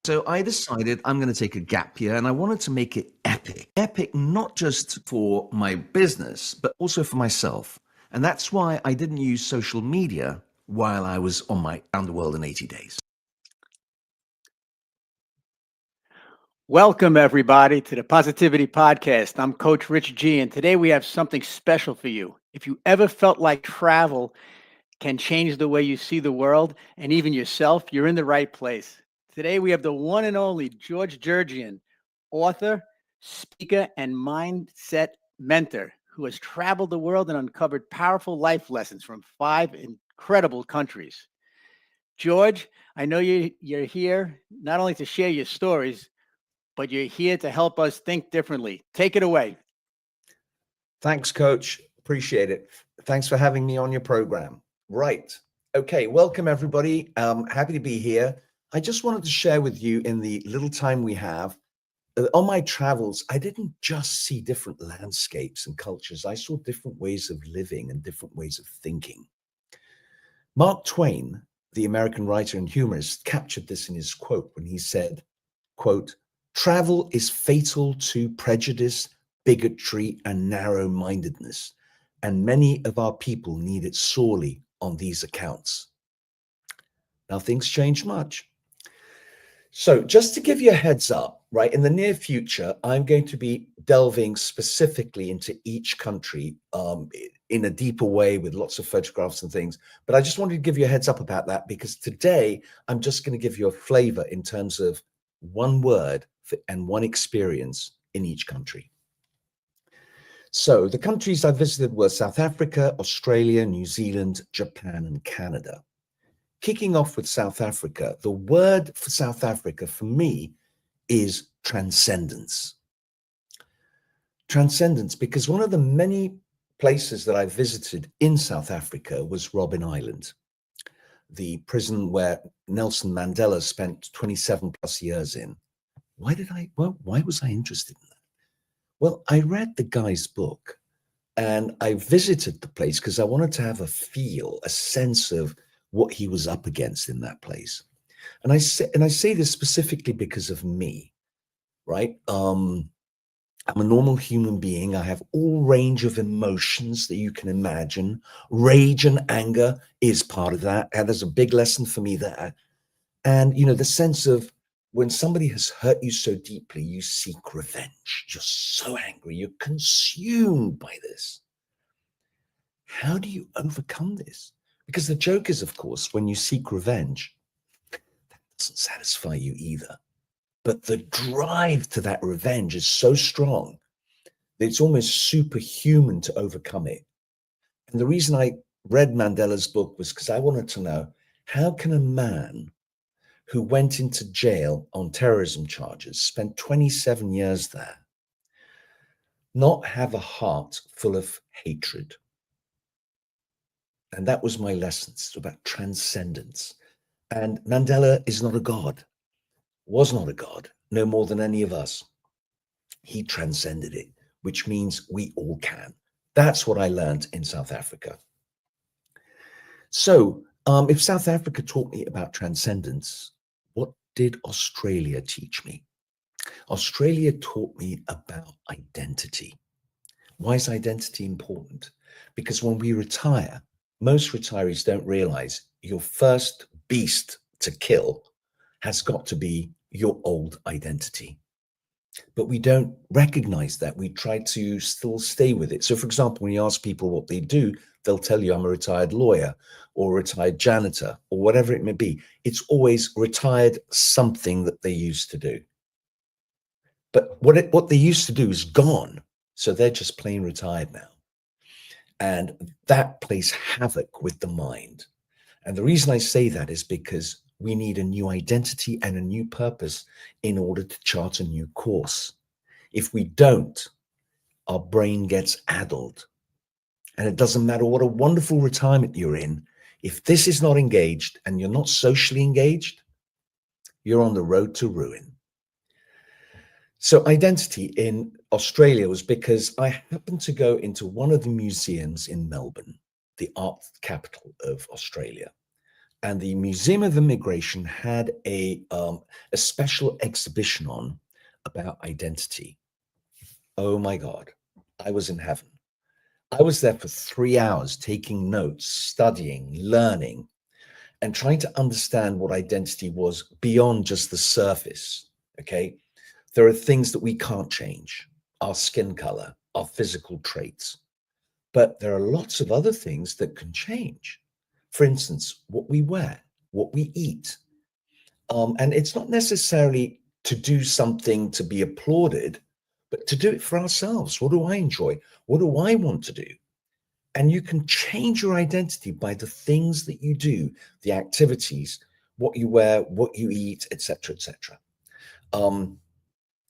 So I decided I'm going to take a gap year and I wanted to make it epic. Epic not just for my business, but also for myself. And that's why I didn't use social media while I was on my Around the World in 80 Days. Welcome, everybody, to the Positivity Podcast. I'm Coach Rich G, and today we have something special for you. If you ever felt like travel can change the way you see the world and even yourself, you're in the right place. Today we have the one and only George Jerjian, author, speaker, and mindset mentor who has traveled the world and uncovered powerful life lessons from 5 incredible countries. George, I know you're here not only to share your stories, but you're here to help us think differently. Take it away. Thanks, Coach. Appreciate it. Thanks for having me on your program. Right. Okay. Welcome, everybody. Happy to be here. I just wanted to share with you in the little time we have. On my travels, I didn't just see different landscapes and cultures. I saw different ways of living and different ways of thinking. Mark Twain, the American writer and humorist, captured this in his quote when he said, quote, "Travel is fatal to prejudice, bigotry, and narrow-mindedness, and many of our people need it sorely on these accounts." Now, things change much. So just to give you a heads up, right, in the near future, I'm going to be delving specifically into each country in a deeper way with lots of photographs and things. But I just wanted to give you a heads up about that because today I'm just going to give you a flavor in terms of one word and one experience in each country. So the countries I visited were South Africa, Australia, New Zealand, Japan, and Canada. Kicking off with South Africa, the word for South Africa for me is transcendence. Transcendence, because one of the many places that I visited in South Africa was Robben Island, the prison where Nelson Mandela spent 27 plus years in. Why was I interested in that? Well, I read the guy's book and I visited the place because I wanted to have a feel, a sense of what he was up against in that place. And I say this specifically because of me, right? I'm a normal human being. I have all range of emotions that you can imagine. Rage and anger is part of that. And there's a big lesson for me there. And, you know, the sense of when somebody has hurt you so deeply, you seek revenge. You're so angry. You're consumed by this. How do you overcome this? Because the joke is, of course, when you seek revenge, that doesn't satisfy you either. But the drive to that revenge is so strong that it's almost superhuman to overcome it. And the reason I read Mandela's book was because I wanted to know, how can a man who went into jail on terrorism charges, spent 27 years there, not have a heart full of hatred? And that was my lesson. It's about transcendence. And Mandela is not a god, was not a god, no more than any of us. He transcended it, which means we all can. That's what I learned in South Africa. So if South Africa taught me about transcendence, what did Australia teach me? Australia taught me about identity. Why is identity important? Because when we retire, most retirees don't realize your first beast to kill has got to be your old identity. But we don't recognize that. We try to still stay with it. So, for example, when you ask people what they do, they'll tell you, I'm a retired lawyer or a retired janitor or whatever it may be. It's always retired something that they used to do. But what they used to do is gone. So they're just plain retired now. And that plays havoc with the mind. And the reason I say that is because we need a new identity and a new purpose in order to chart a new course. If we don't, our brain gets addled. And it doesn't matter what a wonderful retirement you're in. If this is not engaged and you're not socially engaged, you're on the road to ruin. So identity in Australia was because I happened to go into one of the museums in Melbourne, the art capital of Australia. And the Museum of Immigration had a special exhibition on about identity. Oh my God, I was in heaven. I was there for 3 hours taking notes, studying, learning, and trying to understand what identity was beyond just the surface. Okay. There are things that we can't change, our skin color, our physical traits, but there are lots of other things that can change. For instance, what we wear, what we eat. And it's not necessarily to do something to be applauded, but to do it for ourselves. What do I enjoy? What do I want to do? And you can change your identity by the things that you do, the activities, what you wear, what you eat, etc., etc. Um,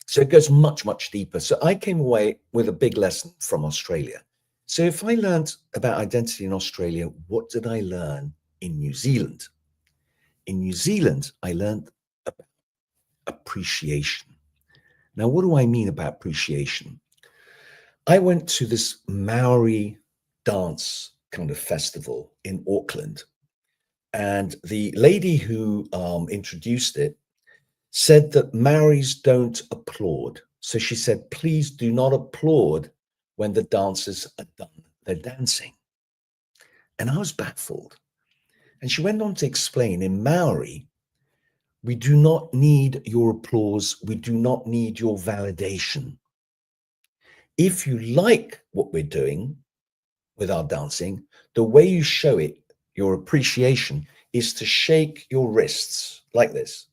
so it goes much, much deeper. So I came away with a big lesson from Australia. So if I learned about identity in Australia, what did I learn in New Zealand? In New Zealand, I learned about appreciation. Now, what do I mean about appreciation? I went to this Maori dance kind of festival in Auckland, and the lady who introduced it said that Maoris don't applaud. So she said, please do not applaud when the dancers are done their dancing. And I was baffled. And she went on to explain in Maori, we do not need your applause. We do not need your validation. If you like what we're doing with our dancing, the way you show it, your appreciation, is to shake your wrists like this.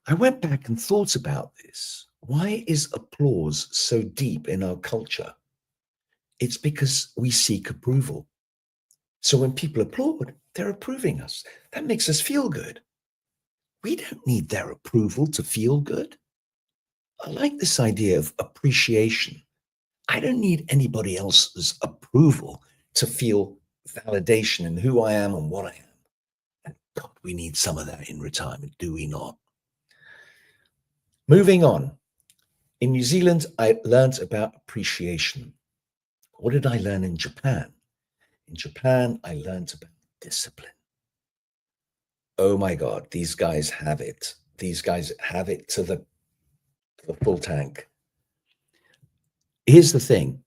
I went back and thought about this. Why is applause so deep in our culture? It's because we seek approval. So when people applaud, they're approving us. That makes us feel good. We don't need their approval to feel good. I like this idea of appreciation. I don't need anybody else's approval to feel validation in who I am and what I am. And God, we need some of that in retirement, do we not? Moving on. In New Zealand, I learned about appreciation. What did I learn in Japan? In Japan, I learned about discipline. Oh my God, these guys have it. These guys have it to the full tank. Here's the thing.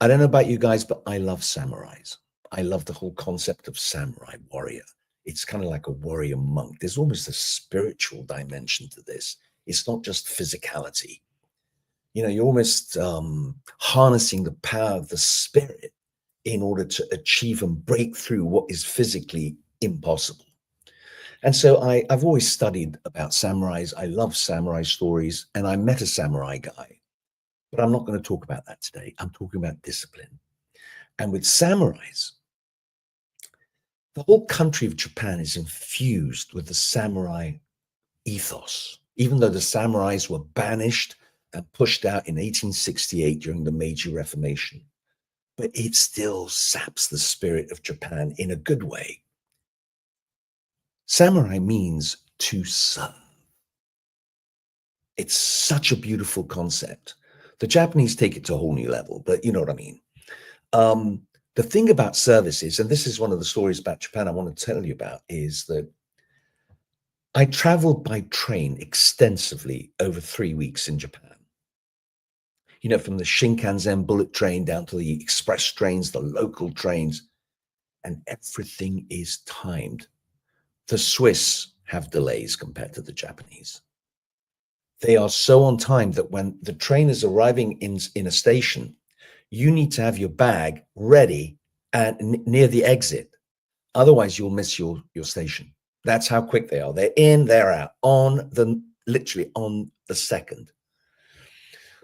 I don't know about you guys, but I love samurais. I love the whole concept of samurai warrior. It's kind of like a warrior monk. There's almost a spiritual dimension to this. It's not just physicality. You know, you're almost harnessing the power of the spirit in order to achieve and break through what is physically impossible. And so I've always studied about samurais. I love samurai stories, and I met a samurai guy. But I'm not going to talk about that today. I'm talking about discipline. And with samurais, the whole country of Japan is infused with the samurai ethos. Even though the samurais were banished and pushed out in 1868 during the Meiji Reformation, but it still saps the spirit of Japan in a good way. Samurai means to serve. It's such a beautiful concept. The Japanese take it to a whole new level, but you know what I mean. The thing about service is, and this is one of the stories about Japan I want to tell you about, is that I traveled by train extensively over 3 weeks in Japan. You know, from the Shinkansen bullet train down to the express trains, the local trains, and everything is timed. The Swiss have delays compared to the Japanese. They are so on time that when the train is arriving in a station, you need to have your bag ready and near the exit. Otherwise, you'll miss your station. That's how quick they are. They're in, they're out, literally on the second.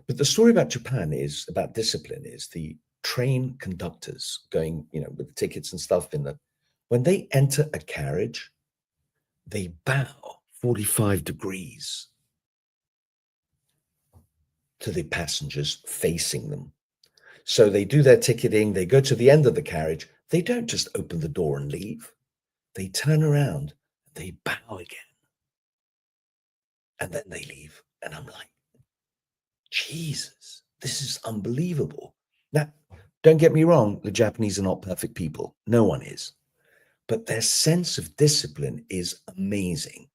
But the story about Japan is about discipline is the train conductors going, you know, with the tickets and stuff when they enter a carriage, they bow 45 degrees to the passengers facing them. So they do their ticketing, they go to the end of the carriage. They don't just open the door and leave. They turn around, they bow again, and then they leave. And I'm like, Jesus, this is unbelievable. Now, Don't get me wrong, the Japanese are not perfect people. No one is. But their sense of discipline is amazing.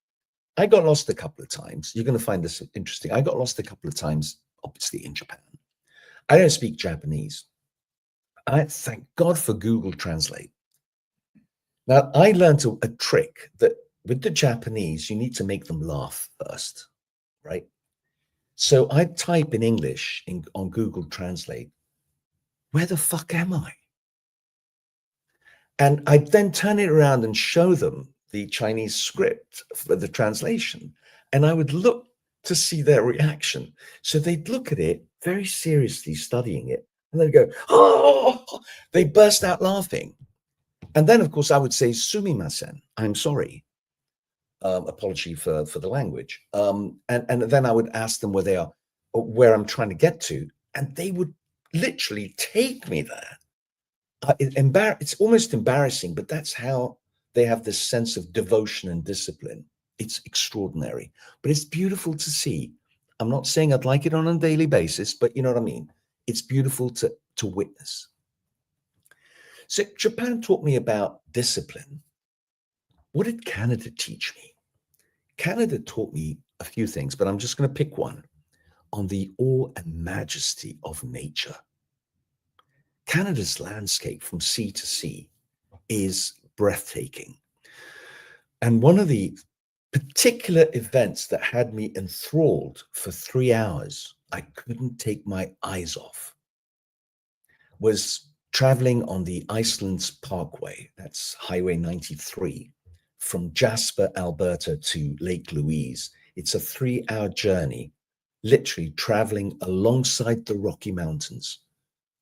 I got lost a couple of times. You're going to find this interesting. I got lost a couple of times, obviously, in Japan. I don't speak Japanese. I thank God for Google Translate. Now, I learned a trick that with the Japanese, you need to make them laugh first, right? So I type in English on Google Translate, where the fuck am I? And I then turn it around and show them the Chinese script for the translation. And I would look to see their reaction. So they'd look at it very seriously, studying it, and they'd go, oh, they burst out laughing. And then, of course, I would say, sumimasen, I'm sorry. Apology for the language. And then I would ask them where they are, where I'm trying to get to. And they would literally take me there. It's almost embarrassing, but that's how they have this sense of devotion and discipline. It's extraordinary, but it's beautiful to see. I'm not saying I'd like it on a daily basis, but you know what I mean? It's beautiful to witness. So Japan taught me about discipline. What did Canada teach me? Canada taught me a few things, but I'm just going to pick one on the awe and majesty of nature. Canada's landscape from sea to sea is breathtaking. And one of the particular events that had me enthralled for 3 hours, I couldn't take my eyes off, was traveling on the Iceland's Parkway, that's Highway 93, from Jasper, Alberta to Lake Louise. It's a 3-hour journey, literally traveling alongside the Rocky Mountains,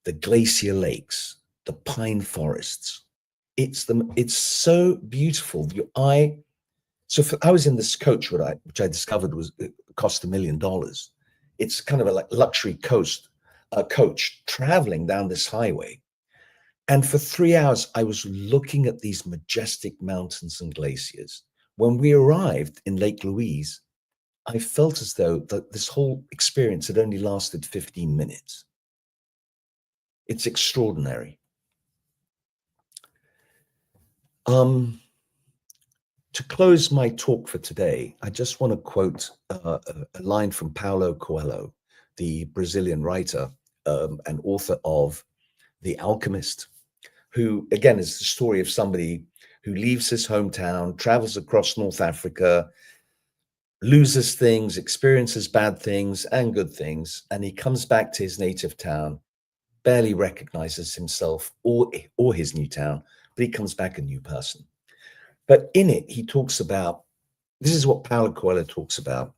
the glacier lakes, the pine forests. It's so beautiful. I was in this coach, which I discovered cost $1 million. It's kind of a luxury coach traveling down this highway. And for 3 hours, I was looking at these majestic mountains and glaciers. When we arrived in Lake Louise, I felt as though this whole experience had only lasted 15 minutes. It's extraordinary. To close my talk for today, I just want to quote a line from Paulo Coelho, the Brazilian writer and author of The Alchemist, who, again, is the story of somebody who leaves his hometown, travels across North Africa, loses things, experiences bad things and good things, and he comes back to his native town, barely recognizes himself or his new town, but he comes back a new person. But in it, he talks about, this is what Paulo Coelho talks about.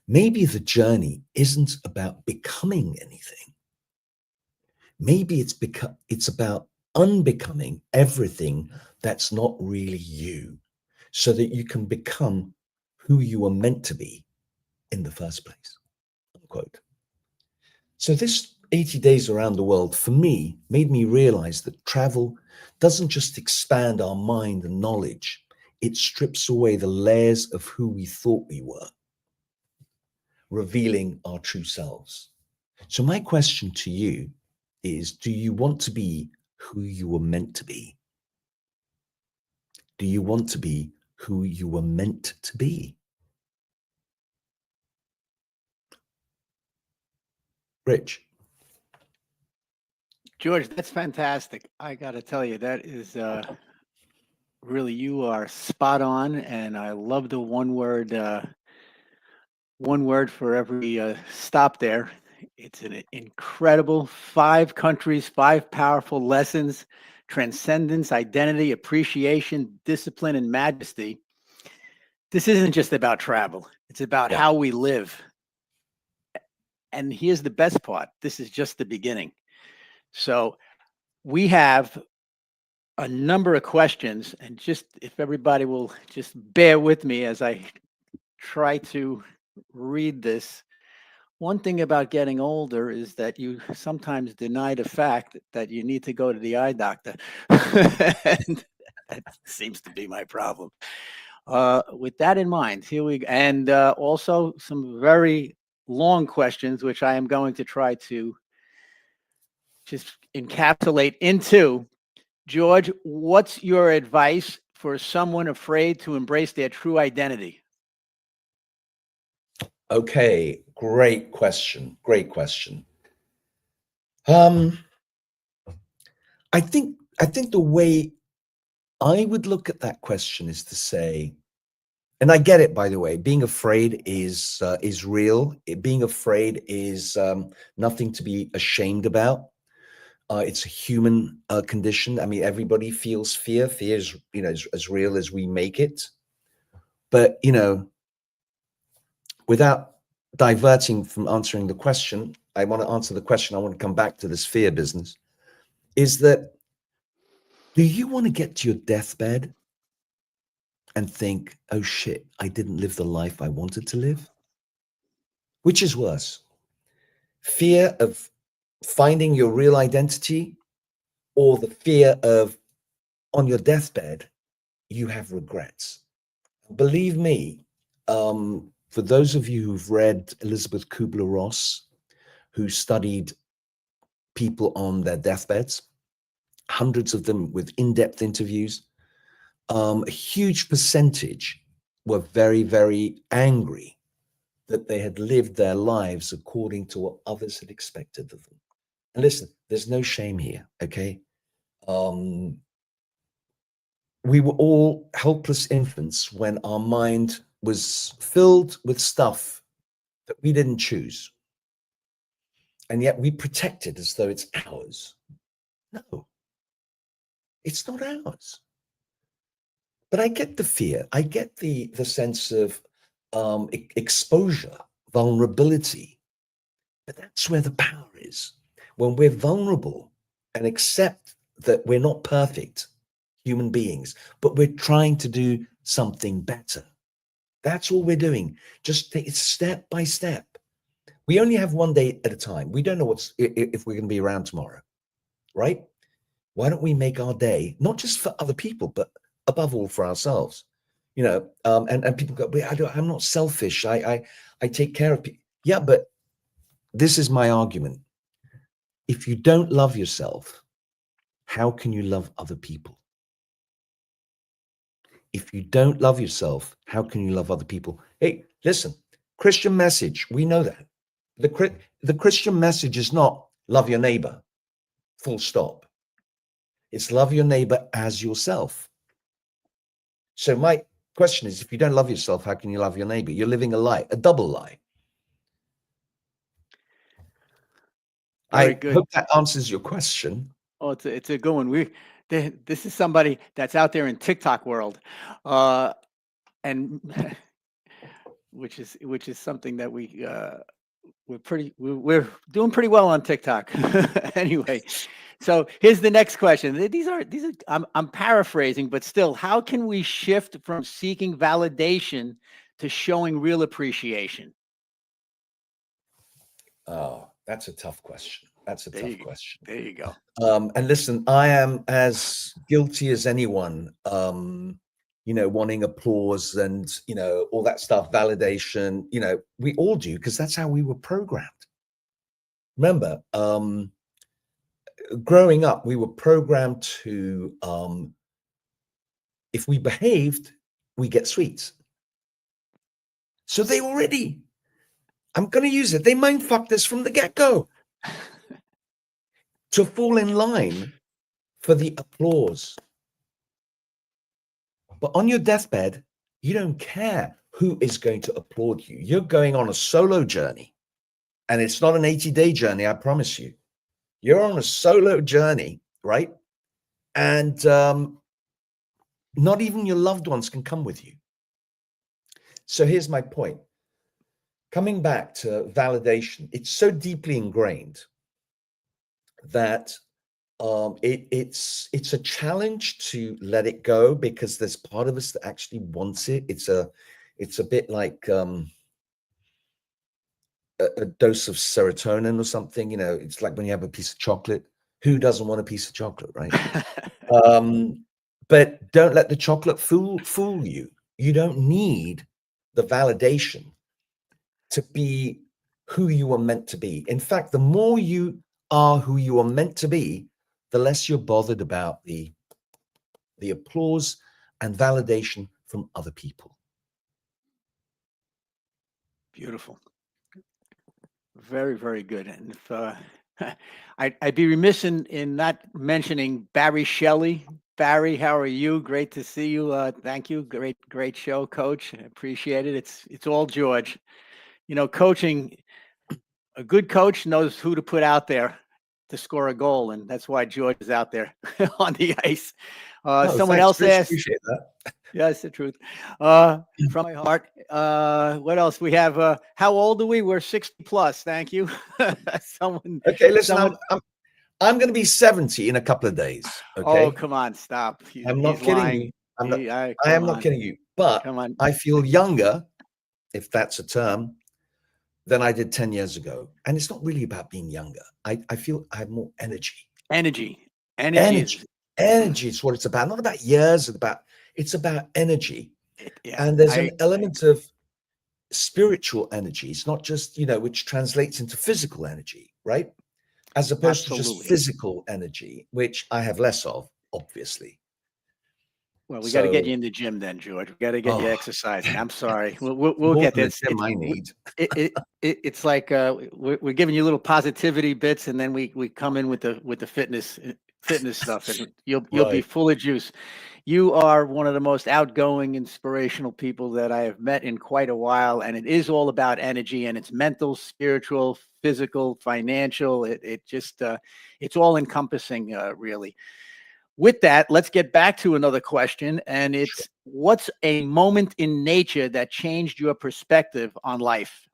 Maybe the journey isn't about becoming anything. Maybe it's about unbecoming everything that's not really you, so that you can become who you were meant to be in the first place. Unquote. So this 80 days around the world, for me, made me realize that travel doesn't just expand our mind and knowledge, it strips away the layers of who we thought we were, revealing our true selves. So my question to you is, do you want to be who you were meant to be? Do you want to be who you were meant to be? Rich. George, that's fantastic. I got to tell you, that is really, you are spot on. And I love the one word for every stop there. It's an incredible 5 countries, 5 powerful lessons: transcendence, identity, appreciation, discipline, and majesty. This isn't just about travel. It's about how we live. And here's the best part. This is just the beginning. So we have a number of questions, and just if everybody will just bear with me as I try to read this. One thing about getting older is that you sometimes deny the fact that you need to go to the eye doctor. And that seems to be my problem. With that in mind, here we go. And also some very long questions, which I am going to try to just encapsulate into, George, what's your advice for someone afraid to embrace their true identity? Okay, great question. Great question. Um, I think the way I would look at that question is to say, and I get it, by the way. Being afraid is real. Being afraid is nothing to be ashamed about. It's a human condition. I mean, everybody feels fear. Fear is, as real as we make it. But without diverting from answering the question, I want to answer the question. I want to come back to this fear business. Is that, do you want to get to your deathbed and think, oh shit, I didn't live the life I wanted to live? Which is worse? Fear of finding your real identity, or the fear of on your deathbed, you have regrets? Believe me, for those of you who've read Elizabeth Kubler-Ross, who studied people on their deathbeds, hundreds of them with in-depth interviews, a huge percentage were very, very angry that they had lived their lives according to what others had expected of them. And listen, there's no shame here, okay? We were all helpless infants when our mind was filled with stuff that we didn't choose. And yet we protect it as though it's ours. No, it's not ours. But I get the fear. I get the sense of exposure, vulnerability. But that's where the power is. When we're vulnerable and accept that we're not perfect human beings, but we're trying to do something better. That's all we're doing. Just take it step by step. We only have one day at a time. We don't know if we're going to be around tomorrow, right? Why don't we make our day not just for other people, but above all for ourselves? And people go, I'm not selfish. I take care of people. Yeah, but this is my argument. If you don't love yourself, how can you love other people? If you don't love yourself, how can you love other people? Hey, listen, Christian message, we know that. The Christian message is not love your neighbor, full stop. It's love your neighbor as yourself. So my question is, if you don't love yourself, how can you love your neighbor? You're living a lie, a double lie. Very I good. hope that answers your question. Oh, it's a good one. This is somebody that's out there in TikTok world, and which is something that we're doing pretty well on TikTok. Anyway, so here's the next question. These are I'm paraphrasing, but still, how can we shift from seeking validation to showing real appreciation? Oh, that's a tough question. That's a tough question. There you go. And listen, I am as guilty as anyone, wanting applause and, all that stuff, validation, we all do, because that's how we were programmed. Remember, growing up, we were programmed to, if we behaved, we get sweets. So I'm going to use it. They mind fucked us from the get-go to fall in line for the applause. But on your deathbed, you don't care who is going to applaud you. You're going on a solo journey. And it's not an 80-day journey, I promise you. You're on a solo journey, right? And not even your loved ones can come with you. So here's my point. Coming back to validation, it's so deeply ingrained that it's a challenge to let it go, because there's part of us that actually wants it. It's a bit like a dose of serotonin or something. It's like when you have a piece of chocolate. Who doesn't want a piece of chocolate, right? But don't let the chocolate fool you. You don't need the validation to be who you are meant to be. In fact, the more you are who you are meant to be, the less you're bothered about the applause and validation from other people. Beautiful. Very, very good. And if I'd be remiss in not mentioning Barry Shelley. Barry, how are you? Great to see you. Thank you. Great show, Coach. I appreciate it. It's all George. You know, coaching, a good coach knows who to put out there to score a goal, and that's why George is out there on the ice. Oh, Someone thanks, else Rich. asked. Appreciate that. Yeah, it's the truth. From my heart. What else? We have how old are we? We're 60 plus. Thank you. someone Okay, listen, someone I'm going to be 70 in a couple of days. Oh, Okay, come on, stop. I'm not He's kidding lying. you. I Come am not on. kidding you. But Come on. I feel younger, if that's a term, than I did 10 years ago. And it's not really about being younger. I feel I have more energy. Energy. Energy is Energy is what it's about. Not about years. It's about energy. yeah. And there's an element of spiritual energy. It's not just, which translates into physical energy, right? As opposed to just Absolutely. physical energy, which I have less of, obviously. Well, we got to get you in the gym then, George. We got to get you Oh, exercising. I'm sorry. We'll more get than there. the gym I need. It's like we're giving you little positivity bits, and then we come in with the fitness stuff, and you'll be Right. full of juice. You are one of the most outgoing, inspirational people that I have met in quite a while, and it is all about energy, and it's mental, spiritual, physical, financial. It just it's all encompassing, really. With that, let's get back to another question, and Sure. it's what's a moment in nature that changed your perspective on life?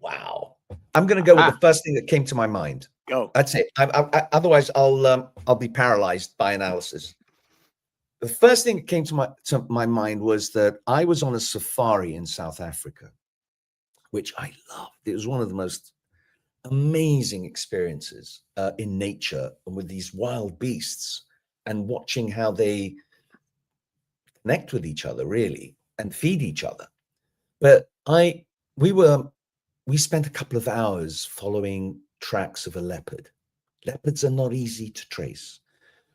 Wow. I'm going to go with Ah, the first thing that came to my mind. go. That's it. Otherwise, I'll be paralyzed by analysis. The first thing that came to my mind was that I was on a safari in South Africa, which I loved. It was one of the most amazing experiences in nature and with these wild beasts and watching how they connect with each other really and feed each other. But we spent a couple of hours following tracks of a leopard. Leopards are not easy to trace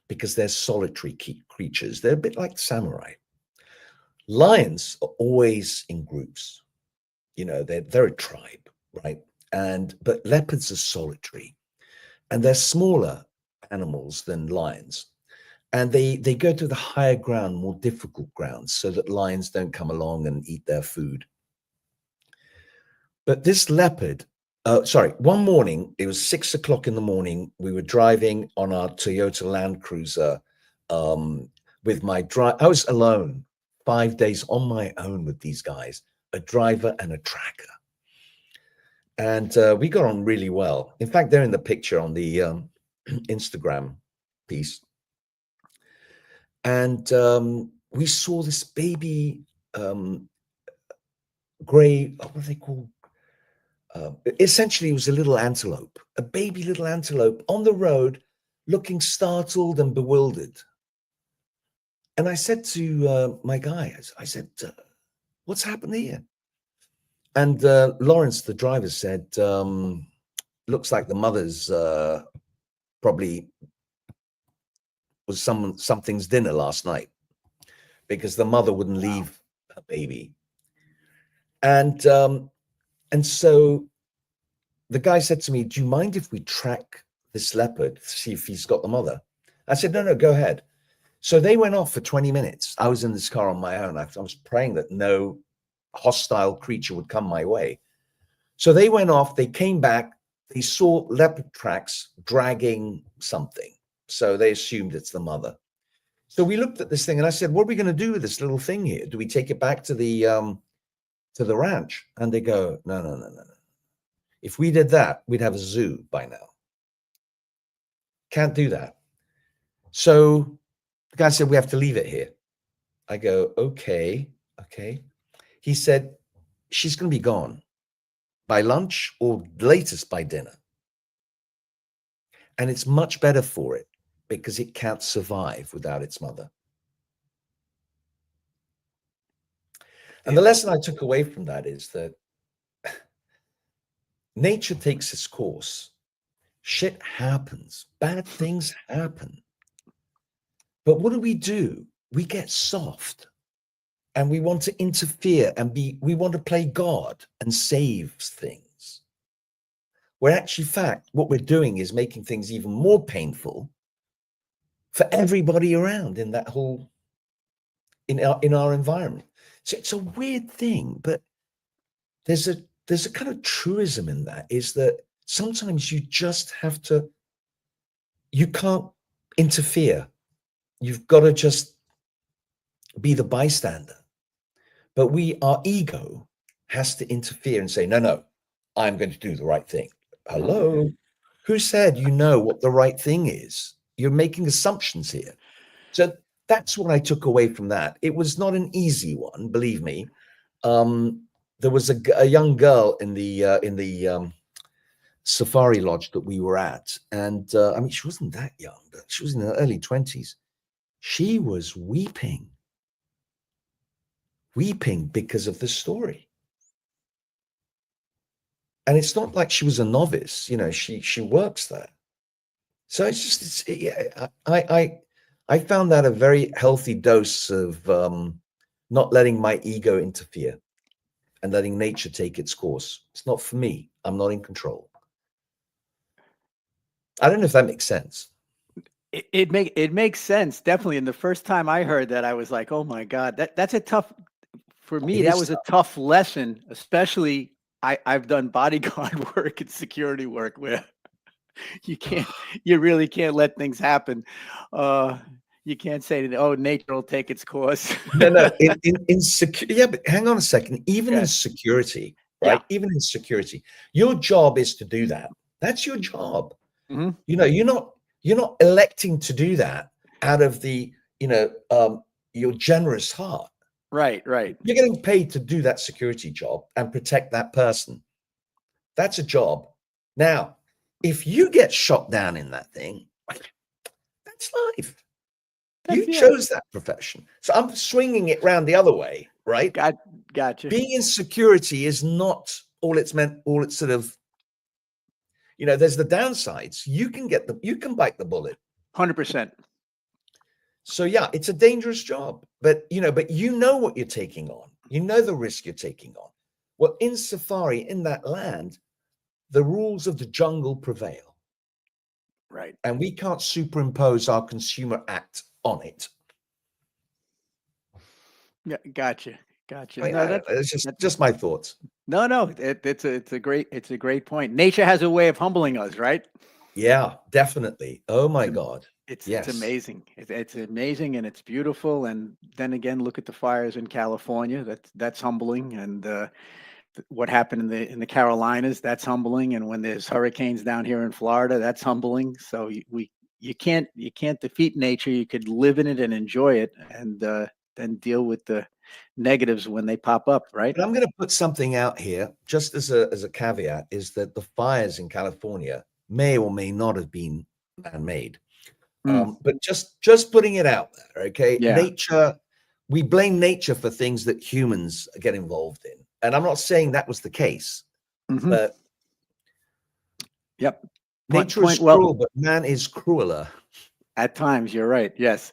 because they're solitary creatures. They're a bit like samurai. Lions are always in groups. They're a tribe, right? But leopards are solitary, and they're smaller animals than lions. And they go to the higher ground, more difficult grounds, so that lions don't come along and eat their food. But this leopard, one morning, it was 6 o'clock in the morning. We were driving on our Toyota Land Cruiser with my drive. I was alone, 5 days on my own with these guys, a driver and a tracker. And we got on really well. In fact, they're in the picture on the Instagram piece. And we saw this baby gray, what are they called? Essentially, it was a little antelope, a baby little antelope on the road, looking startled and bewildered. And I said to my guy, I said, what's happened here? And Lawrence, the driver, said, looks like the mother's probably was something's dinner last night because the mother wouldn't leave her baby. And so the guy said to me, do you mind if we track this leopard to see if he's got the mother? I said, no, go ahead. So they went off for 20 minutes. I was in this car on my own. I was praying that no hostile creature would come my way. So they went off, they came back, they saw leopard tracks dragging something. So they assumed it's the mother. So we looked at this thing and I said, what are we going to do with this little thing here? Do we take it back to the ranch? And they go, no. If we did that, we'd have a zoo by now. Can't do that. So the guy said, we have to leave it here. I go, okay. He said, she's going to be gone by lunch or latest by dinner. And it's much better for it because it can't survive without its mother. And the lesson I took away from that is that nature takes its course. Shit happens. Bad things happen. But what do? We get soft and we want to interfere and we want to play God and save things. Where actually, fact, what we're doing is making things even more painful for everybody around in that whole, in our environment. So it's a weird thing, but there's a kind of truism in that, is that sometimes you just have to, you can't interfere. You've got to just be the bystander. But our ego has to interfere and say, no, I'm going to do the right thing. Hello? Who said you know what the right thing is? You're making assumptions here. So that's what I took away from that. It was not an easy one, believe me. There was a young girl in the safari lodge that we were at, and I mean, she wasn't that young, but she was in her early 20s. She was weeping because of the story. And it's not like she was a novice, she works there. So I found that a very healthy dose of not letting my ego interfere and letting nature take its course. It's not for me. I'm not in control. I don't know if that makes sense. It makes sense, definitely. And the first time I heard that, I was like, oh my God, that's a tough, for me, that was a tough lesson, especially I've done bodyguard work and security work where you really can't let things happen. You can't say, oh, nature will take its course. No. In security, yeah, but hang on a second. Even in Yeah. security, Yeah. right? Even in security, your job is to do that. That's your job. Mhm. You're not electing to do that out of the, your generous heart. Right. You're getting paid to do that security job and protect that person. That's a job. Now, if you get shot down in that thing, that's life. You chose that profession. So I'm swinging it round the other way, right? Gotcha. Being in security is not all it's meant, all it's sort of, there's the downsides. You can bite the bullet. 100%. So yeah, it's a dangerous job, but you know what you're taking on. You know the risk you're taking on. Well, in safari, in that land, the rules of the jungle prevail. Right. And we can't superimpose our consumer act on it. Yeah, gotcha. No, it's just my thoughts. No, it's a great point. Nature has a way of humbling us, right? Yeah, definitely. Oh my God. It's Yes. amazing. It's amazing and it's beautiful. And then again, look at the fires in California. That's humbling. And what happened in the Carolinas, that's humbling. And when there's hurricanes down here in Florida, that's humbling. So you can't defeat nature. You could live in it and enjoy it, and then deal with the negatives when they pop up, right? But I'm going to put something out here, just as a caveat, is that the fires in California may or may not have been man-made. But just putting it out there, okay? Yeah. Nature, we blame nature for things that humans get involved in. And I'm not saying that was the case, but Yep. nature is Well, cruel, but man is crueler. at times, you're right. Yes.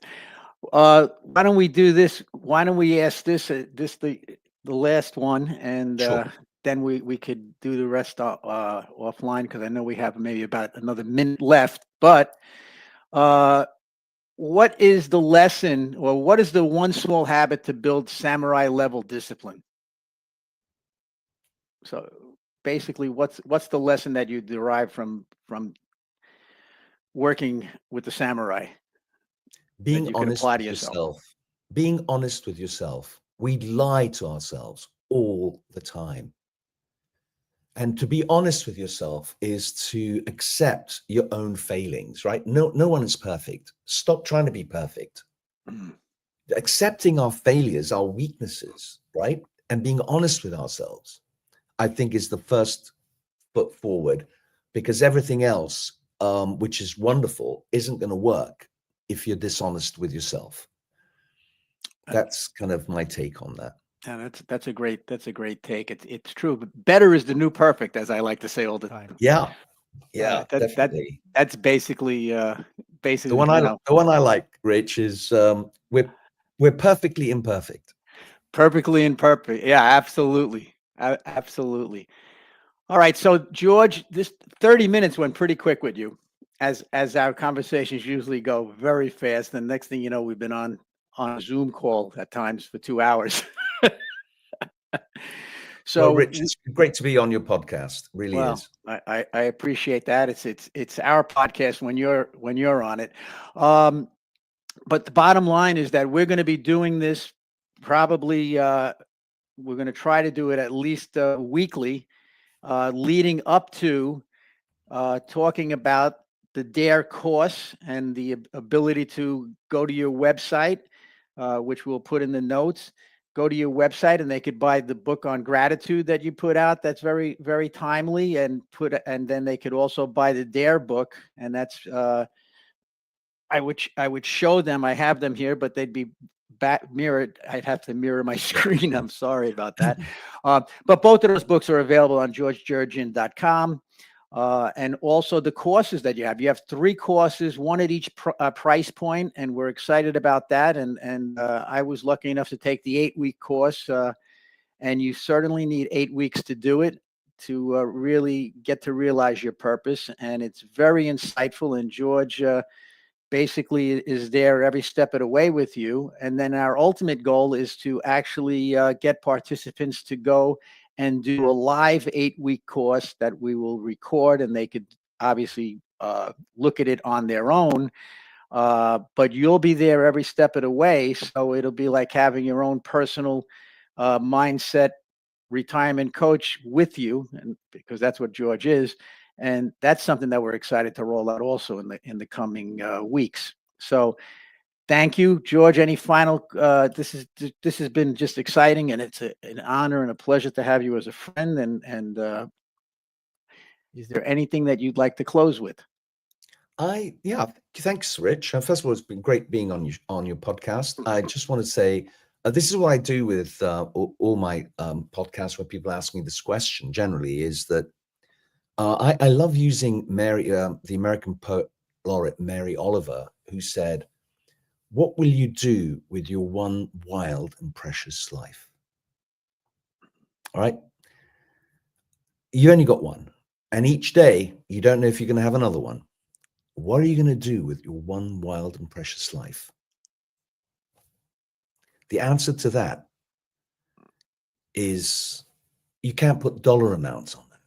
Why don't we do this? Why don't we ask the last one, and Sure. then we could do the rest offline, because I know we have maybe about another minute left. But what is the lesson, or what is the one small habit to build samurai level discipline? So basically, what's the lesson that you derive from working with the samurai that Being you could honest apply to with yourself? yourself. Being honest with yourself. We lie to ourselves all the time. And to be honest with yourself is to accept your own failings, right? No one is perfect. Stop trying to be perfect. Accepting our failures, our weaknesses, right? And being honest with ourselves, I think, is the first foot forward, because everything else, which is wonderful, isn't going to work if you're dishonest with yourself. That's kind of my take on that. And that's a great take. It's true. But better is the new perfect, as I like to say all the time. Yeah, That definitely. that's basically The one I like, Rich, is we're perfectly imperfect. perfectly imperfect. Yeah, absolutely. Absolutely. All right. So George, this 30 minutes went pretty quick with you, as our conversations usually go very fast. And next thing you know, we've been on a Zoom call at times for 2 hours. Well, So Rich, it's great to be on your podcast. Really well, is. I appreciate that. It's our podcast when you're on it. But the bottom line is that we're going to be doing this probably. We're going to try to do it at least weekly, leading up to talking about the DARE course and the ability to go to your website, which we'll put in the notes. Go to your website and they could buy the book on gratitude that you put out. That's very, very timely, and then they could also buy the DARE book. And that's, I would show them, I have them here, but they'd be back mirrored. I'd have to mirror my screen. I'm sorry about that. But both of those books are available on georgejerjian.com. And also the courses that you have. You have 3 courses, one at each price point, and we're excited about that. And I was lucky enough to take the 8-week course, and you certainly need 8 weeks to do it to really get to realize your purpose. And it's very insightful. And George basically is there every step of the way with you. And then our ultimate goal is to actually get participants to go and do a live 8-week course that we will record, and they could obviously look at it on their own. But you'll be there every step of the way. So it'll be like having your own personal mindset retirement coach with you, and because that's what George is. And that's something that we're excited to roll out also in the coming weeks. So thank you, George. Any final? This has been just exciting, and it's an honor and a pleasure to have you as a friend. And is there anything that you'd like to close with? Yeah, thanks, Rich. First of all, it's been great being on your podcast. I just want to say this is what I do with all my podcasts where people ask me this question. Generally, is that I love using the American poet laureate Mary Oliver, who said, "What will you do with your one wild and precious life?" All right, you only got one, and each day you don't know if you're going to have another one. What are you going to do with your one wild and precious life? The answer to that is you can't put dollar amounts on them.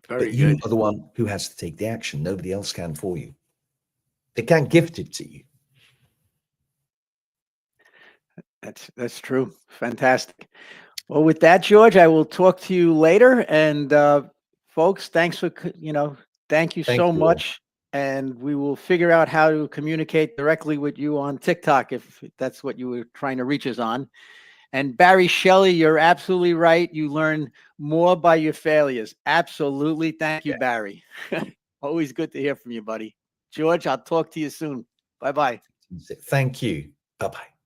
Very But you good. are the one who has to take the action. Nobody else can for you. They can't gift it to you. That's true. Fantastic. Well, with that, George, I will talk to you later. And folks, thanks for thank you Thank so you all. much. And we will figure out how to communicate directly with you on TikTok if that's what you were trying to reach us on. And Barry Shelley, you're absolutely right. You learn more by your failures. Absolutely. Thank you, Barry. Always good to hear from you, buddy. George, I'll talk to you soon. Bye-bye. Thank you. Bye-bye.